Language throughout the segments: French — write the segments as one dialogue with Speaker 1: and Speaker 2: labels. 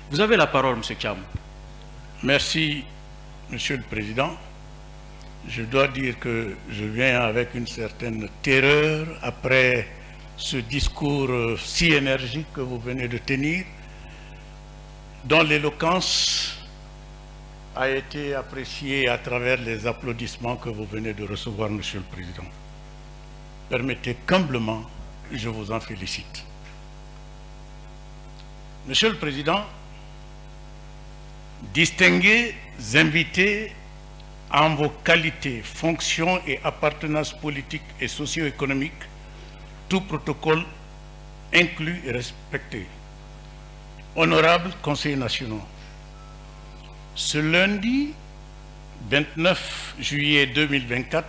Speaker 1: Vous avez la parole, M. Cham.
Speaker 2: Merci, Monsieur le Président. Je dois dire que je viens avec une certaine terreur après ce discours si énergique que vous venez de tenir, dont l'éloquence a été appréciée à travers les applaudissements que vous venez de recevoir, Monsieur le Président. Permettez qu'humblement, je vous en félicite. Monsieur le Président, distingués invités en vos qualités, fonctions et appartenances politiques et socio-économiques, tout protocole inclus et respecté. Honorables conseillers nationaux, ce lundi 29 juillet 2024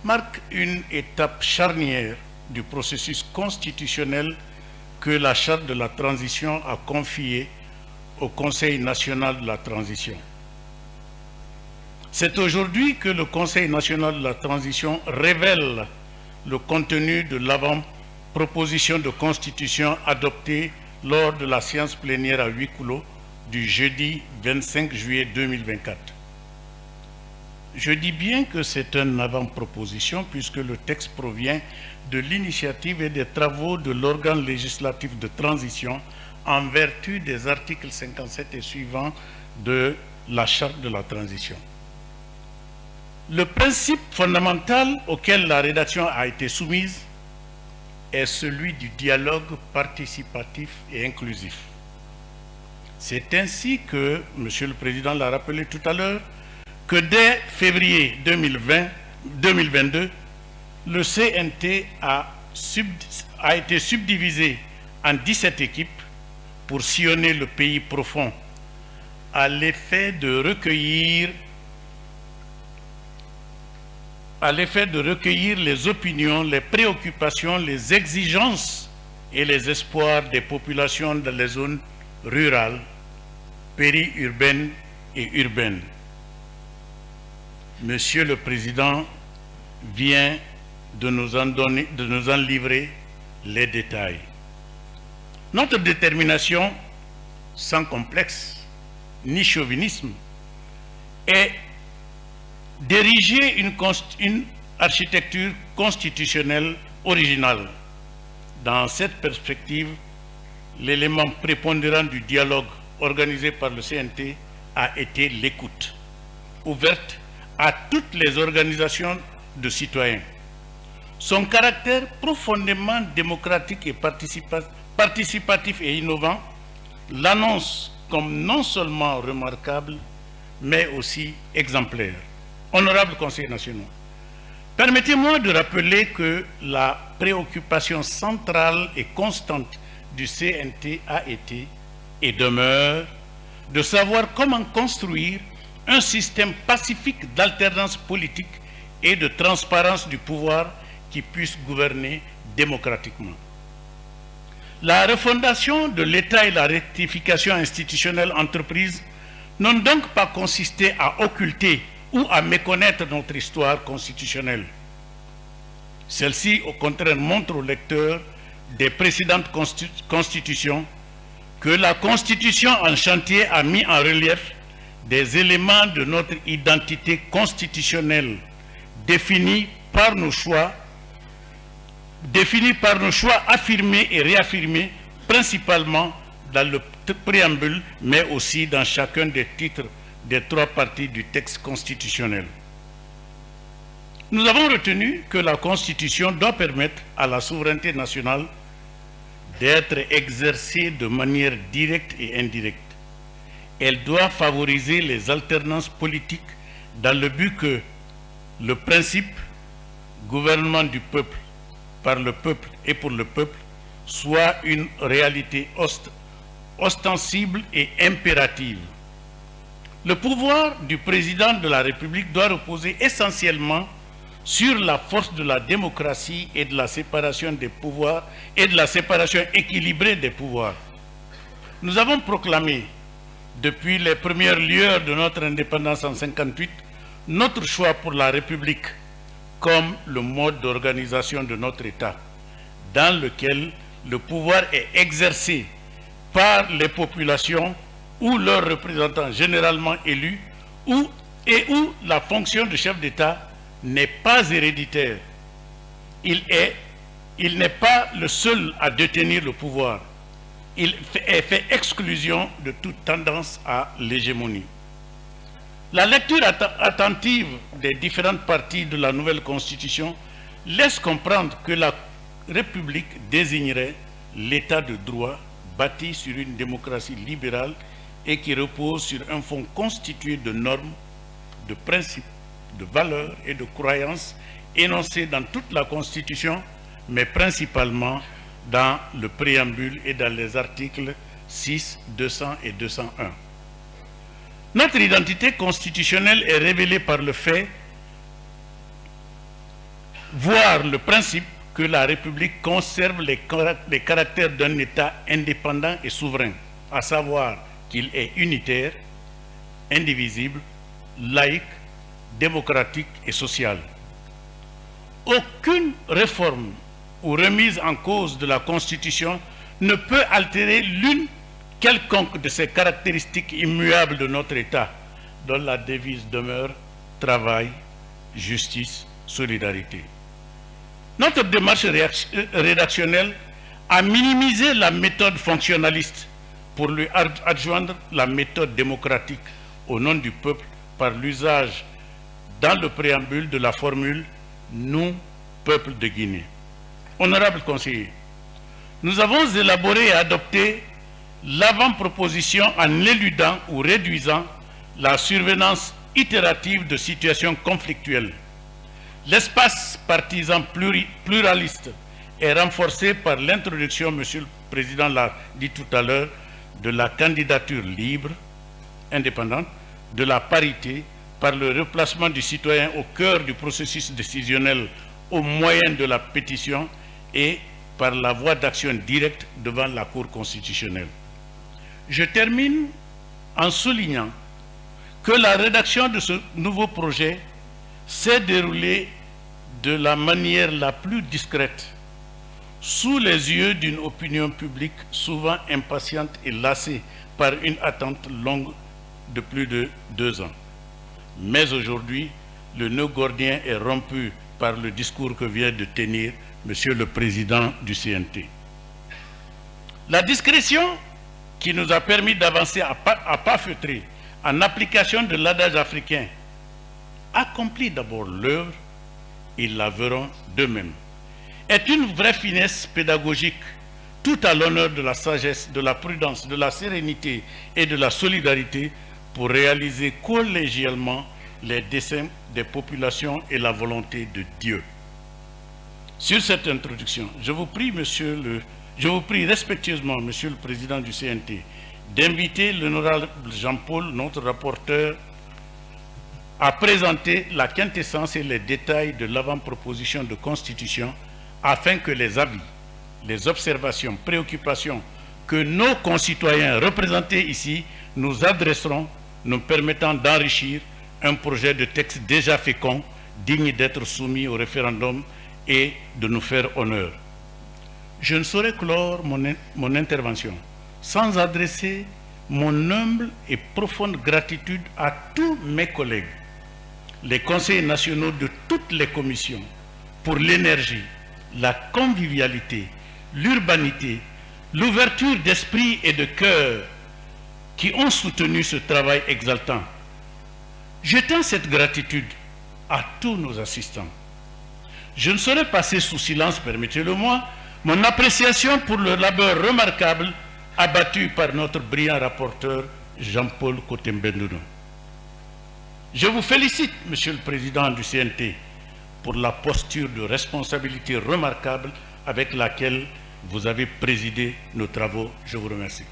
Speaker 2: marque une étape charnière du processus constitutionnel que la Charte de la Transition a confié au Conseil national de la Transition. C'est aujourd'hui que le Conseil national de la Transition révèle le contenu de l'avant-proposition de constitution adoptée lors de la séance plénière à huis clos du jeudi 25 juillet 2024. Je dis bien que c'est une avant-proposition puisque le texte provient de l'initiative et des travaux de l'organe législatif de transition en vertu des articles 57 et suivants de la Charte de la Transition. Le principe fondamental auquel la rédaction a été soumise est celui du dialogue participatif et inclusif. C'est ainsi que, Monsieur le Président l'a rappelé tout à l'heure, que dès février 2022, le CNT a été subdivisé en 17 équipes pour sillonner le pays profond à l'effet de recueillir les opinions, les préoccupations, les exigences et les espoirs des populations dans les zones rurales, périurbaines et urbaines. Monsieur le Président vient de nous en livrer les détails. Notre détermination, sans complexe ni chauvinisme, est d'ériger une architecture constitutionnelle originale. Dans cette perspective, l'élément prépondérant du dialogue organisé par le CNT a été l'écoute, ouverte à toutes les organisations de citoyens. Son caractère profondément démocratique et participatif et innovant l'annonce comme non seulement remarquable, mais aussi exemplaire. Honorables conseillers nationaux, permettez-moi de rappeler que la préoccupation centrale et constante du CNT a été et demeure de savoir comment construire un système pacifique d'alternance politique et de transparence du pouvoir qui puisse gouverner démocratiquement. La refondation de l'État et la rectification institutionnelle entreprise n'ont donc pas consisté à occulter ou à méconnaître notre histoire constitutionnelle. Celle-ci, au contraire, montre au lecteur des précédentes constitutions que la Constitution en chantier a mis en relief des éléments de notre identité constitutionnelle définis par nos choix affirmés et réaffirmés principalement dans le préambule, mais aussi dans chacun des titres des 3 parties du texte constitutionnel. Nous avons retenu que la Constitution doit permettre à la souveraineté nationale d'être exercée de manière directe et indirecte. Elle doit favoriser les alternances politiques dans le but que le principe gouvernement du peuple, par le peuple et pour le peuple soit une réalité ostensible et impérative. Le pouvoir du président de la République doit reposer essentiellement sur la force de la démocratie et de la séparation des pouvoirs et de la séparation équilibrée des pouvoirs. Nous avons proclamé depuis les premières lueurs de notre indépendance en 1958 notre choix pour la République comme le mode d'organisation de notre État, dans lequel le pouvoir est exercé par les populations ou leurs représentants généralement élus, où la fonction de chef d'État n'est pas héréditaire. Il n'est pas le seul à détenir le pouvoir. Il fait exclusion de toute tendance à l'hégémonie. La lecture attentive des différentes parties de la nouvelle Constitution laisse comprendre que la République désignerait l'état de droit bâti sur une démocratie libérale et qui repose sur un fond constitué de normes, de principes, de valeurs et de croyances énoncées dans toute la Constitution, mais principalement dans le préambule et dans les articles 6, 200 et 201. Notre identité constitutionnelle est révélée par le fait, voire le principe, que la République conserve les caractères d'un État indépendant et souverain, à savoir qu'il est unitaire, indivisible, laïque, démocratique et social. Aucune réforme ou remise en cause de la Constitution ne peut altérer l'une quelconque de ces caractéristiques immuables de notre État, dont la devise demeure travail, justice, solidarité. Notre démarche rédactionnelle a minimisé la méthode fonctionnaliste pour lui adjoindre la méthode démocratique au nom du peuple par l'usage dans le préambule de la formule « Nous, peuple de Guinée ». Honorables conseillers, nous avons élaboré et adopté l'avant-proposition en éludant ou réduisant la survenance itérative de situations conflictuelles. L'espace partisan pluraliste est renforcé par l'introduction, Monsieur le Président l'a dit tout à l'heure, de la candidature libre, indépendante, de la parité, par le replacement du citoyen au cœur du processus décisionnel au moyen de la pétition et par la voie d'action directe devant la Cour constitutionnelle. Je termine en soulignant que la rédaction de ce nouveau projet s'est déroulée de la manière la plus discrète, sous les yeux d'une opinion publique souvent impatiente et lassée par une attente longue de plus de 2 ans. Mais aujourd'hui, le nœud gordien est rompu par le discours que vient de tenir Monsieur le Président du CNT. La discrétion qui nous a permis d'avancer à pas feutrés en application de l'adage africain accomplit d'abord l'œuvre, ils la verront d'eux-mêmes, est une vraie finesse pédagogique, tout à l'honneur de la sagesse, de la prudence, de la sérénité et de la solidarité pour réaliser collégialement les desseins des populations et la volonté de Dieu. Sur cette introduction, je vous prie respectueusement, Monsieur le Président du CNT, d'inviter l'honorable Jean-Paul, notre rapporteur, à présenter la quintessence et les détails de l'avant-proposition de constitution afin que les avis, les observations, préoccupations que nos concitoyens représentés ici nous adresseront nous permettant d'enrichir un projet de texte déjà fécond, digne d'être soumis au référendum et de nous faire honneur. Je ne saurais clore mon intervention sans adresser mon humble et profonde gratitude à tous mes collègues, les conseillers nationaux de toutes les commissions, pour l'énergie, la convivialité, l'urbanité, l'ouverture d'esprit et de cœur qui ont soutenu ce travail exaltant. J'étends cette gratitude à tous nos assistants. Je ne saurais passer sous silence, permettez-le-moi, mon appréciation pour le labeur remarquable abattu par notre brillant rapporteur Jean-Paul Cotembenduno. Je vous félicite, Monsieur le Président du CNT, pour la posture de responsabilité remarquable avec laquelle vous avez présidé nos travaux. Je vous remercie.